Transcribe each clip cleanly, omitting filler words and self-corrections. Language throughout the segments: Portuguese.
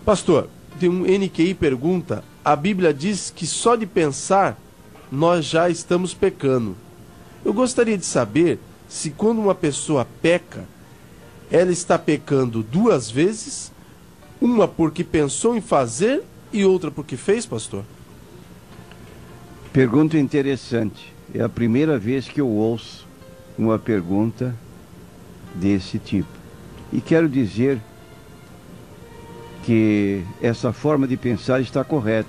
Pastor, tem um NQI pergunta, a Bíblia diz que só de pensar nós já estamos pecando. Eu gostaria de saber se quando uma pessoa peca, ela está pecando duas vezes, uma porque pensou em fazer e outra porque fez, pastor? Pergunta interessante. É a primeira vez que eu ouço uma pergunta desse tipo. E quero dizer que essa forma de pensar está correta.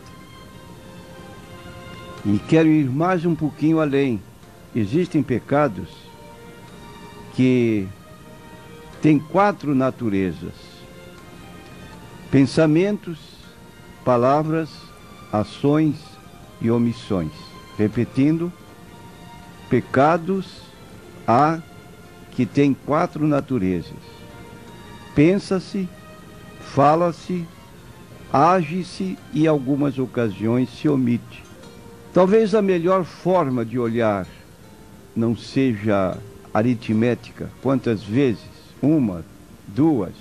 E quero ir mais um pouquinho além. Existem pecados que têm 4 naturezas: pensamentos, palavras, ações e omissões. Repetindo, pecados há que têm 4 naturezas: pensa-se, fala-se, age-se e, em algumas ocasiões, se omite. Talvez a melhor forma de olhar não seja aritmética, quantas vezes, 1, 2,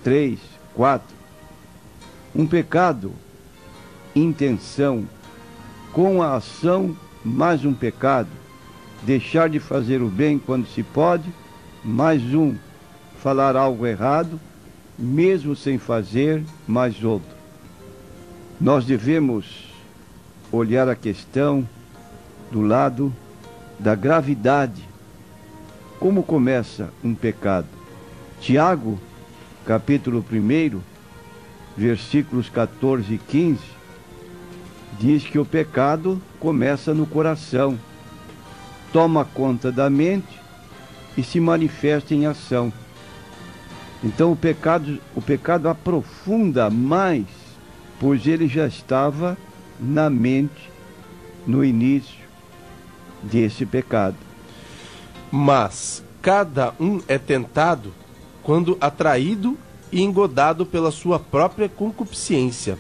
3, 4. Um pecado, intenção, com a ação, mais um pecado, deixar de fazer o bem quando se pode, mais um, falar algo errado, mesmo sem fazer, mais outro. Nós devemos olhar a questão do lado da gravidade. Como começa um pecado? Tiago, capítulo 1, versículos 14 e 15, diz que o pecado começa no coração, toma conta da mente e se manifesta em ação. Então o pecado aprofunda mais, pois ele já estava na mente no início desse pecado. Mas cada um é tentado quando atraído e engodado pela sua própria concupiscência.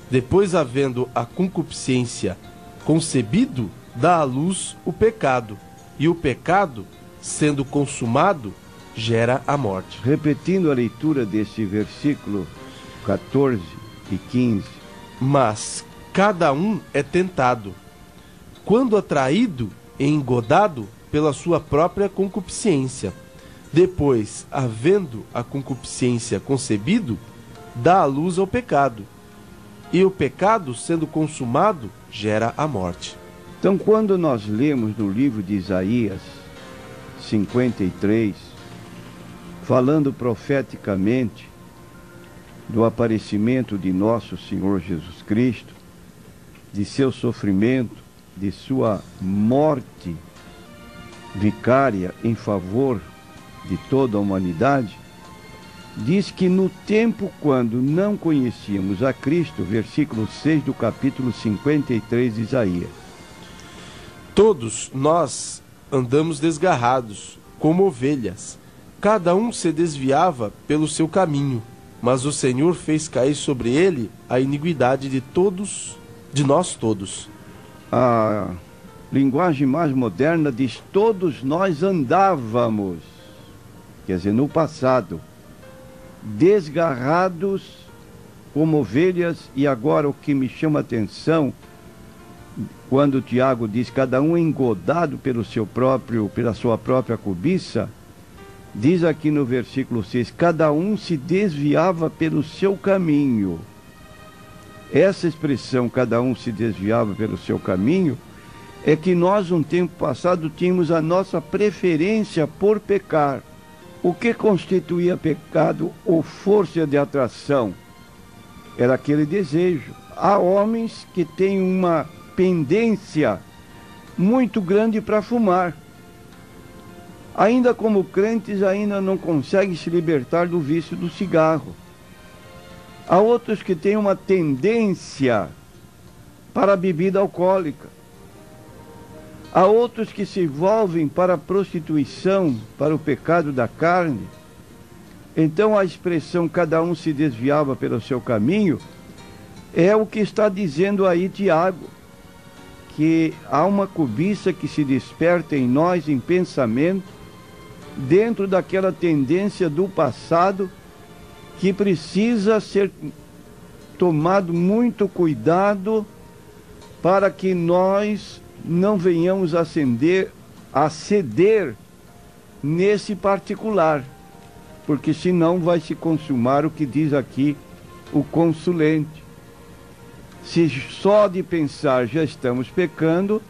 Depois, havendo a concupiscência concebido, dá à luz o pecado. E o pecado, sendo consumado, gera a morte. Repetindo a leitura desse versículo 14 e 15. Mas cada um é tentado quando atraído e engodado pela sua própria concupiscência. Depois, havendo a concupiscência concebido, dá à luz ao pecado. E o pecado, sendo consumado, gera a morte. Então, quando nós lemos no livro de Isaías 53, falando profeticamente do aparecimento de nosso Senhor Jesus Cristo, de seu sofrimento, de sua morte vicária em favor de toda a humanidade, diz que no tempo quando não conhecíamos a Cristo, versículo 6 do capítulo 53 de Isaías. Todos nós andamos desgarrados, como ovelhas. Cada um se desviava pelo seu caminho, mas o Senhor fez cair sobre ele a iniquidade de nós todos. A linguagem mais moderna diz: todos nós andávamos, quer dizer, no passado, desgarrados como ovelhas. E agora o que me chama a atenção, quando Tiago diz cada um engodado pela sua própria cobiça, diz aqui no versículo 6, cada um se desviava pelo seu caminho. Essa expressão, cada um se desviava pelo seu caminho, é que nós, um tempo passado, tínhamos a nossa preferência por pecar. O que constituía pecado ou força de atração? Era aquele desejo. Há homens que têm uma pendência muito grande para fumar. Ainda como crentes, ainda não conseguem se libertar do vício do cigarro. Há outros que têm uma tendência para a bebida alcoólica. Há outros que se envolvem para a prostituição, para o pecado da carne. Então a expressão cada um se desviava pelo seu caminho é o que está dizendo aí Tiago, que há uma cobiça que se desperta em nós em pensamento, dentro daquela tendência do passado que precisa ser tomado muito cuidado para que nós não venhamos a ceder nesse particular, porque senão vai se consumar o que diz aqui o consulente. Se só de pensar já estamos pecando,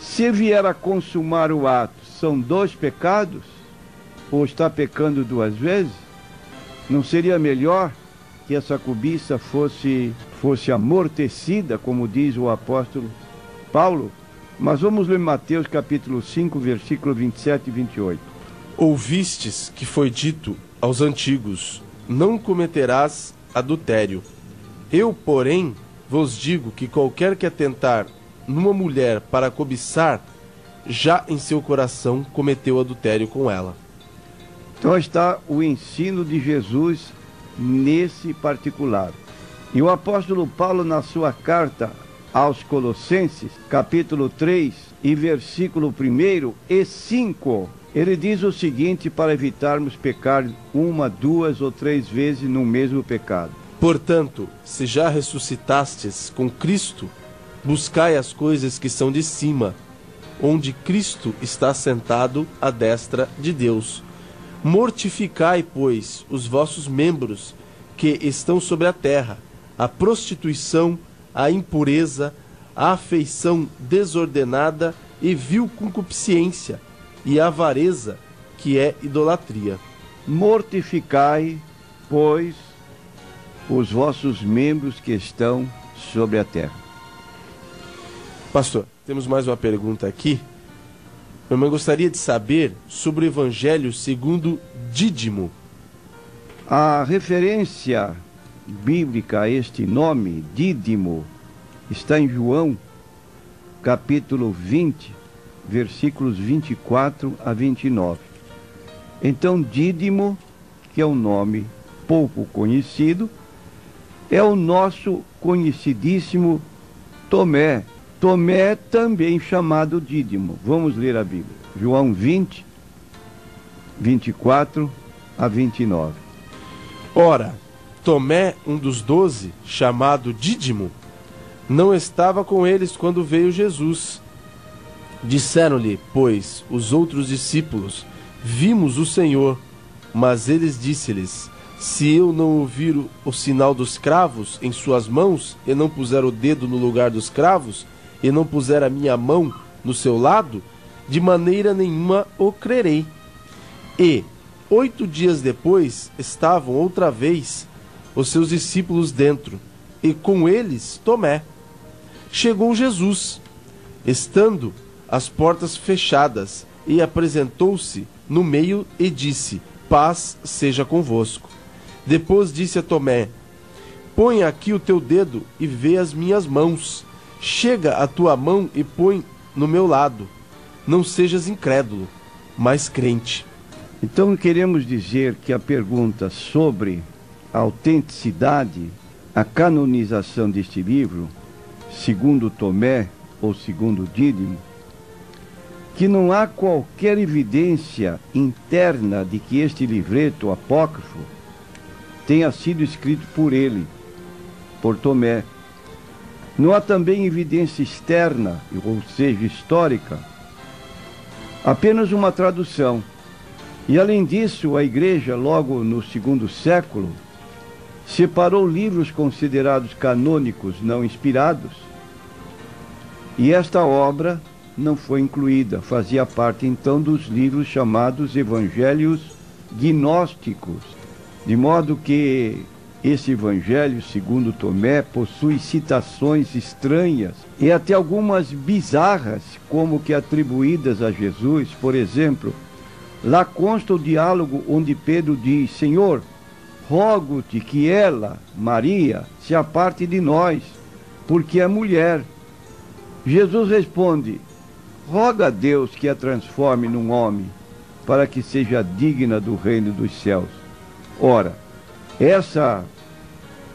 se vier a consumar o ato, são 2 pecados, ou está pecando 2 vezes, não seria melhor que essa cobiça fosse amortecida, como diz o apóstolo Paulo? Mas vamos ler Mateus capítulo 5, versículo 27 e 28. Ouvistes que foi dito aos antigos: não cometerás adultério. Eu, porém, vos digo que qualquer que atentar numa mulher para cobiçar, já em seu coração cometeu adultério com ela. Então está o ensino de Jesus nesse particular. E o apóstolo Paulo, na sua carta aos Colossenses, capítulo 3 e versículo 1 e 5, ele diz o seguinte, para evitarmos pecar 1, 2 ou 3 vezes no mesmo pecado. Portanto, se já ressuscitastes com Cristo, buscai as coisas que são de cima, onde Cristo está sentado à destra de Deus. Mortificai, pois, os vossos membros que estão sobre a terra, a prostituição, a impureza, a afeição desordenada e vil concupiscência, e a avareza, que é idolatria. Mortificai, pois, os vossos membros que estão sobre a terra. Pastor, temos mais uma pergunta aqui. Minha irmã gostaria de saber sobre o Evangelho segundo Dídimo. A referência bíblica a este nome, Dídimo, está em João, capítulo 20, versículos 24 a 29. Então, Dídimo, que é um nome pouco conhecido, é o nosso conhecidíssimo Tomé. Tomé, também chamado Dídimo. Vamos ler a Bíblia. João 20, 24 a 29. Ora, Tomé, um dos 12, chamado Dídimo, não estava com eles quando veio Jesus. Disseram-lhe, pois, os outros discípulos: vimos o Senhor. Mas eles disse-lhes: se eu não ouvir o sinal dos cravos em suas mãos, e não puser o dedo no lugar dos cravos, e não puser a minha mão no seu lado, de maneira nenhuma o crerei. E 8 dias depois estavam outra vez os seus discípulos dentro, e com eles Tomé. Chegou Jesus, estando as portas fechadas, e apresentou-se no meio e disse: paz seja convosco. Depois disse a Tomé: põe aqui o teu dedo e vê as minhas mãos. Chega a tua mão e põe no meu lado. Não sejas incrédulo, mas crente. Então queremos dizer que a pergunta sobre a autenticidade, a canonização deste livro, segundo Tomé ou segundo Dídimo, que não há qualquer evidência interna de que este livreto apócrifo tenha sido escrito por ele, por Tomé. Não há também evidência externa, ou seja, histórica, apenas uma tradução. E além disso, a Igreja, logo no 2º século, separou livros considerados canônicos não inspirados, e esta obra não foi incluída, fazia parte então dos livros chamados Evangelhos Gnósticos, de modo que esse Evangelho, segundo Tomé, possui citações estranhas e até algumas bizarras, como que atribuídas a Jesus. Por exemplo, lá consta o diálogo onde Pedro diz: Senhor, rogo-te que ela, Maria, se aparte de nós, porque é mulher. Jesus responde: roga a Deus que a transforme num homem, para que seja digna do reino dos céus. Ora, essa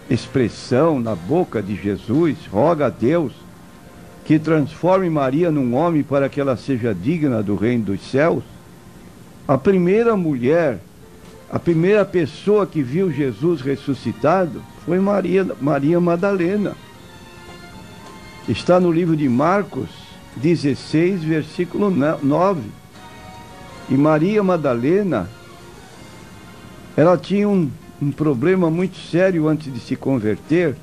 expressão na boca de Jesus, roga a Deus que transforme Maria num homem para que ela seja digna do reino dos céus, a primeira mulher, a primeira pessoa que viu Jesus ressuscitado foi Maria Madalena. Está no livro de Marcos 16, versículo 9. E Maria Madalena, ela tinha um problema muito sério antes de se converter.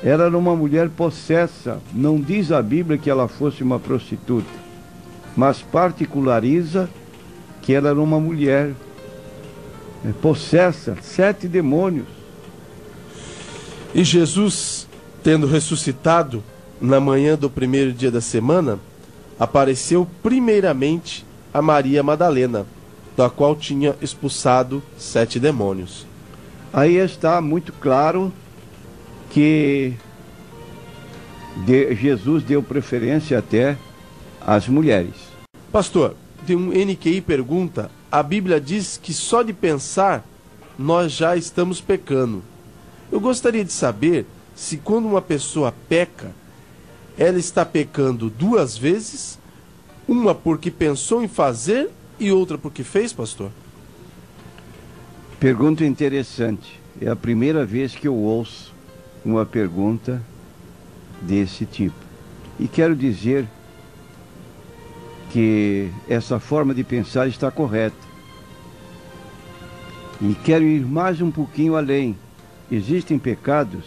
Ela era uma mulher possessa. Não diz a Bíblia que ela fosse uma prostituta, mas particulariza que ela era uma mulher possessa, 7 demônios. E Jesus, tendo ressuscitado na manhã do primeiro dia da semana, apareceu primeiramente a Maria Madalena, da qual tinha expulsado 7 demônios. Aí está muito claro que Jesus deu preferência até às mulheres. Pastor, tem um NQI pergunta: a Bíblia diz que só de pensar nós já estamos pecando. Eu gostaria de saber se quando uma pessoa peca, ela está pecando 2 vezes, uma porque pensou em fazer e outra porque fez, pastor? Pergunta interessante. É a primeira vez que eu ouço uma pergunta desse tipo. E quero dizer que essa forma de pensar está correta. E quero ir mais um pouquinho além. Existem pecados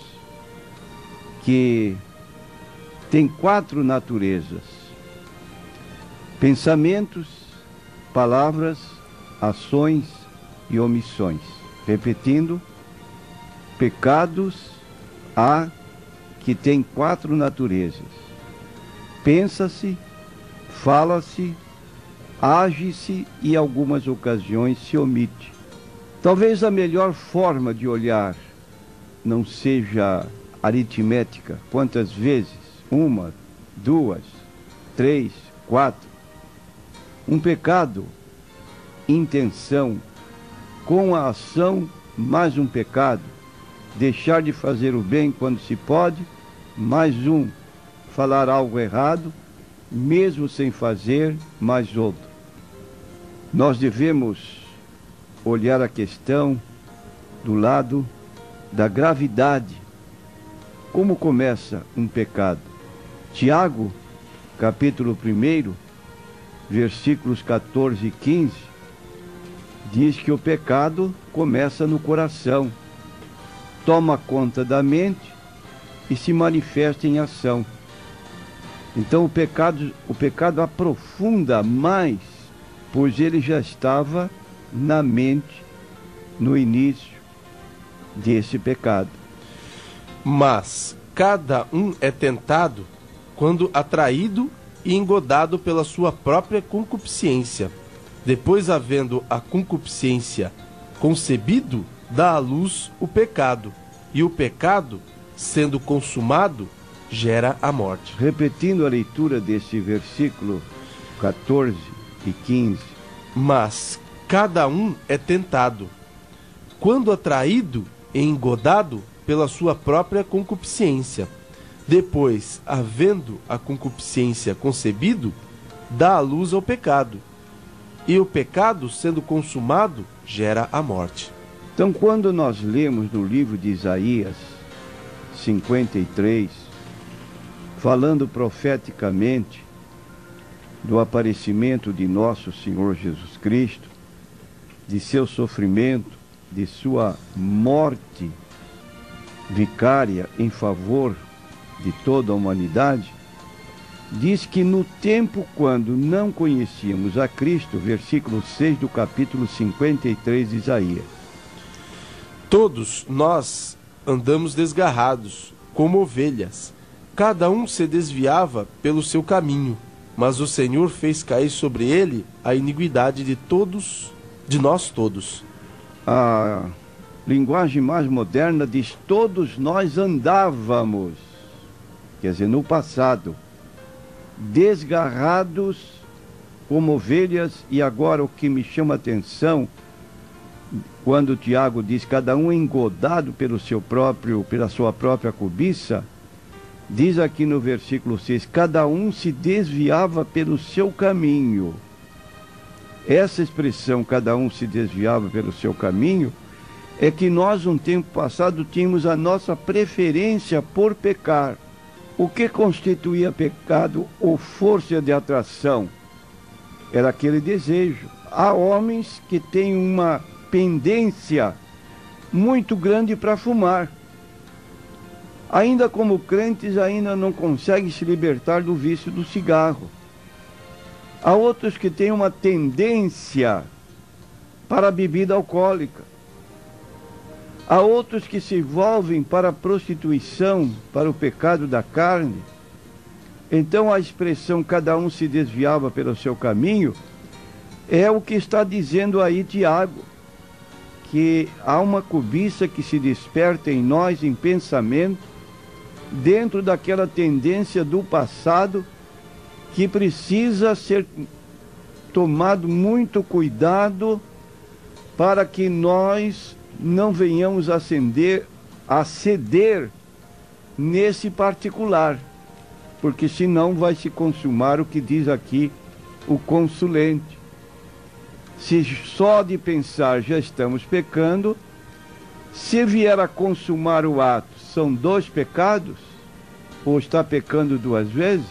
que têm 4 naturezas: pensamentos, palavras, ações e omissões. Repetindo, pecados há que têm 4 naturezas: pensa-se, fala-se, age-se e, em algumas ocasiões, se omite. Talvez a melhor forma de olhar não seja aritmética, quantas vezes, 1, 2, 3, 4. Um pecado, intenção, com a ação, mais um pecado, deixar de fazer o bem quando se pode, mais um, falar algo errado, mesmo sem fazer, mais outro. Nós devemos olhar a questão do lado da gravidade. Como começa um pecado? Tiago, capítulo 1, versículos 14 e 15, diz que o pecado começa no coração, toma conta da mente e se manifesta em ação. Então o pecado aprofunda mais, pois ele já estava na mente no início desse pecado. Mas cada um é tentado quando atraído e engodado pela sua própria concupiscência. Depois, havendo a concupiscência concebido, dá à luz o pecado. E o pecado, sendo consumado, gera a morte. Repetindo a leitura desse versículo 14 e 15. Mas cada um é tentado quando atraído e engodado pela sua própria concupiscência. Depois, havendo a concupiscência concebido, dá à luz ao pecado. E o pecado, sendo consumado, gera a morte. Então, quando nós lemos no livro de Isaías 53, falando profeticamente do aparecimento de nosso Senhor Jesus Cristo, de seu sofrimento, de sua morte vicária em favor de toda a humanidade, diz que no tempo quando não conhecíamos a Cristo, versículo 6 do capítulo 53 de Isaías. Todos nós andamos desgarrados, como ovelhas. Cada um se desviava pelo seu caminho, mas o Senhor fez cair sobre ele a iniquidade de nós todos. A linguagem mais moderna diz: todos nós andávamos, quer dizer, no passado, desgarrados como ovelhas. E agora o que me chama a atenção, quando Tiago diz cada um engodado pela sua própria cobiça, diz aqui no versículo 6, cada um se desviava pelo seu caminho. Essa expressão, cada um se desviava pelo seu caminho, é que nós, um tempo passado, tínhamos a nossa preferência por pecar. O que constituía pecado ou força de atração? Era aquele desejo. Há homens que têm uma pendência muito grande para fumar. Ainda como crentes, ainda não conseguem se libertar do vício do cigarro. Há outros que têm uma tendência para a bebida alcoólica. Há outros que se envolvem para a prostituição, para o pecado da carne. Então a expressão cada um se desviava pelo seu caminho é o que está dizendo aí Tiago, que há uma cobiça que se desperta em nós em pensamento, dentro daquela tendência do passado, que precisa ser tomado muito cuidado para que nós não venhamos a ceder nesse particular, porque senão vai se consumar o que diz aqui o consulente. Se só de pensar já estamos pecando, se vier a consumar o ato, são 2 pecados? Ou está pecando 2 vezes?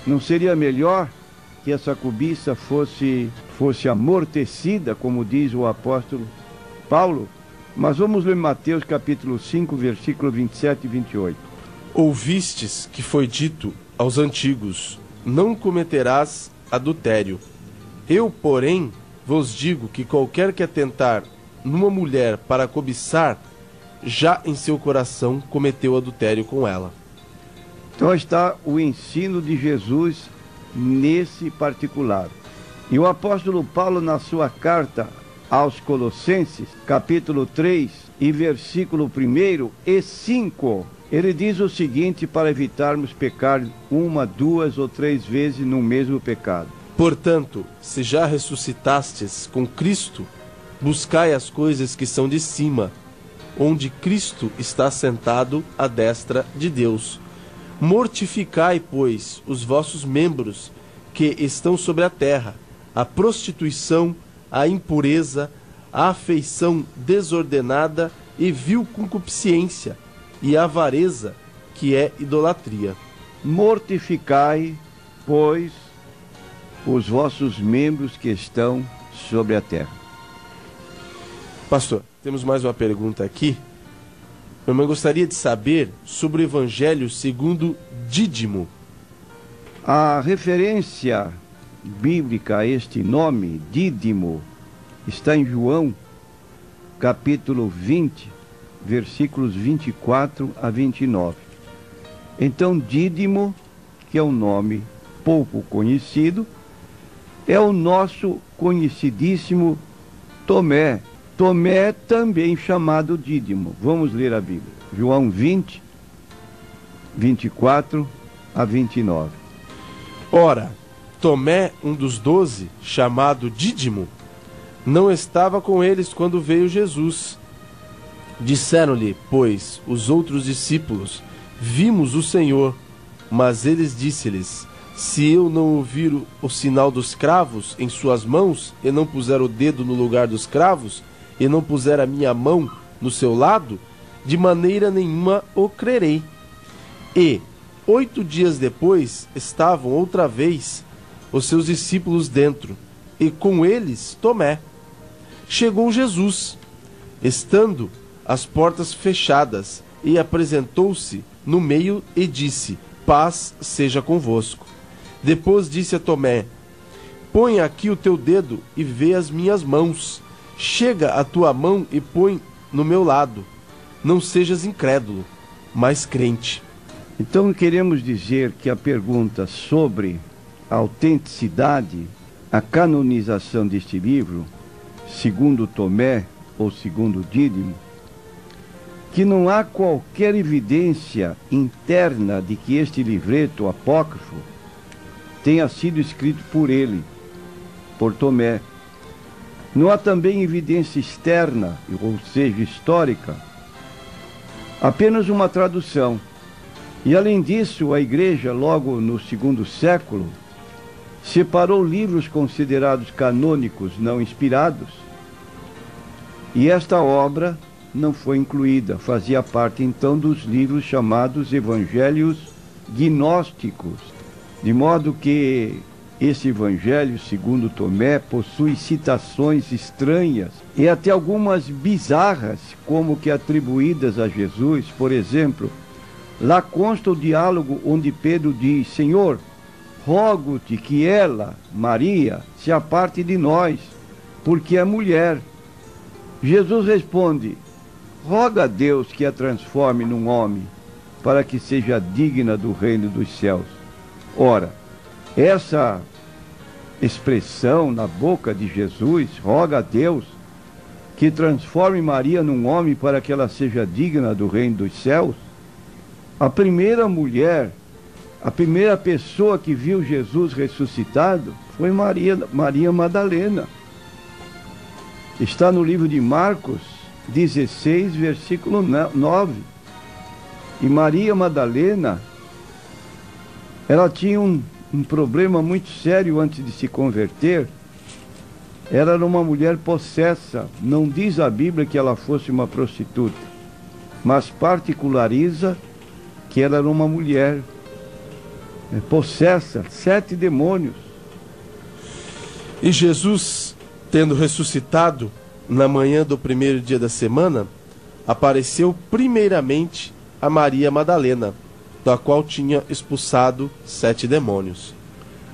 Não seria melhor que essa cobiça fosse amortecida, como diz o apóstolo Paulo? Mas vamos ler Mateus capítulo 5, versículo 27 e 28. Ouvistes que foi dito aos antigos: não cometerás adultério. Eu, porém, vos digo que qualquer que atentar numa mulher para cobiçar, já em seu coração cometeu adultério com ela. Então está o ensino de Jesus nesse particular. E o apóstolo Paulo, na sua carta aos Colossenses, capítulo 3, e versículo 1 e 5, ele diz o seguinte, para evitarmos pecar 1, 2 ou 3 vezes no mesmo pecado. Portanto, se já ressuscitastes com Cristo, buscai as coisas que são de cima, onde Cristo está sentado à destra de Deus. Mortificai, pois, os vossos membros que estão sobre a terra, a prostituição, a impureza, a afeição desordenada e vil concupiscência, e a avareza, que é idolatria. Mortificai, pois, os vossos membros que estão sobre a terra. Pastor, temos mais uma pergunta aqui. Minha mãe gostaria de saber sobre o Evangelho segundo Dídimo. A referência bíblica a este nome, Dídimo, está em João, capítulo 20, versículos 24 a 29. Então, Dídimo, que é um nome pouco conhecido, é o nosso conhecidíssimo Tomé. Tomé, também chamado Dídimo. Vamos ler a Bíblia. João 20, 24 a 29. Ora, Tomé, um dos 12, chamado Dídimo, não estava com eles quando veio Jesus. Disseram-lhe, pois, os outros discípulos: vimos o Senhor. Mas eles disse-lhes: se eu não ouvir o sinal dos cravos em suas mãos, e não puser o dedo no lugar dos cravos, e não puser a minha mão no seu lado, de maneira nenhuma o crerei. E 8 dias depois estavam outra vez os seus discípulos dentro, e com eles Tomé. Chegou Jesus, estando as portas fechadas, e apresentou-se no meio e disse: paz seja convosco. Depois disse a Tomé: põe aqui o teu dedo e vê as minhas mãos. Chega a tua mão e põe no meu lado. Não sejas incrédulo, mas crente. Então queremos dizer que a pergunta sobre a autenticidade, a canonização deste livro, segundo Tomé ou segundo Dídimo, que não há qualquer evidência interna de que este livreto apócrifo tenha sido escrito por ele, por Tomé. Não há também evidência externa, ou seja, histórica, apenas uma tradução. E além disso, a Igreja, logo no 2º século, separou livros considerados canônicos, não inspirados, E esta obra não foi incluída, fazia parte então dos livros chamados Evangelhos Gnósticos, de modo que esse Evangelho, segundo Tomé, possui citações estranhas e até algumas bizarras, como que atribuídas a Jesus. Por exemplo, lá consta o diálogo onde Pedro diz: Senhor, rogo-te que ela, Maria, se aparte de nós, porque é mulher. Jesus responde: roga a Deus que a transforme num homem, para que seja digna do reino dos céus. Ora, essa expressão na boca de Jesus, roga a Deus que transforme Maria num homem para que ela seja digna do reino dos céus, a primeira mulher, a primeira pessoa que viu Jesus ressuscitado foi Maria Madalena. Está no livro de Marcos 16, versículo 9. E Maria Madalena, ela tinha um problema muito sério antes de se converter. Ela era uma mulher possessa. Não diz a Bíblia que ela fosse uma prostituta, mas particulariza que ela era uma mulher possessa, 7 demônios. E Jesus, tendo ressuscitado na manhã do primeiro dia da semana, apareceu primeiramente a Maria Madalena, da qual tinha expulsado 7 demônios.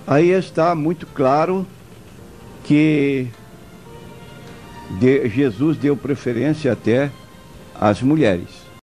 Aí está muito claro que Jesus deu preferência até às mulheres.